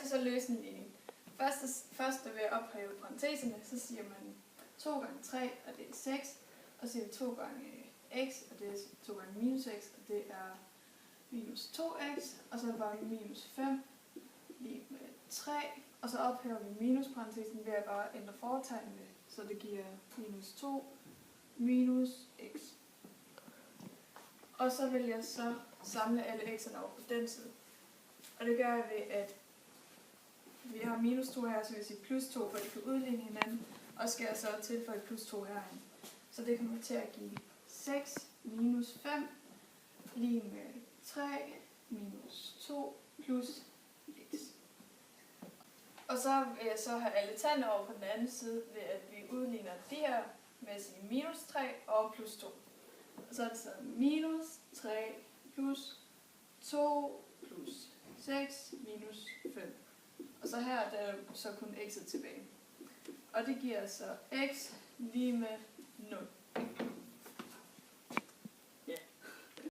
skal så løse en ligning. Først ved at ophæve parenteserne, så siger man 2 gange 3, og det er 6. Og så siger vi 2 gange x, og det er 2 gange minus x, og det er minus 2x. Og så er det bare minus 5 lige med 3. Og så ophæver vi minusparentesen ved at bare ændre fortegnene, så det giver minus 2 minus x. Og så vil jeg så samle alle x'erne over på den side. Og det gør jeg ved, at vi har minus 2 her, så vil jeg sige plus 2, for de kan udligne hinanden. Og skal jeg så tilføje plus 2 herhen. Så det kommer til at give 6 minus 5 lige med 3 minus 2 plus x. Og så vil jeg så have alle tallene over på den anden side, ved at vi udligner de her med at sige minus 3 og plus 2. Og så er det så minus 3 plus 2 plus 6 minus 5. Og så her der er så kun x'et tilbage. Og det giver så x lige med 0.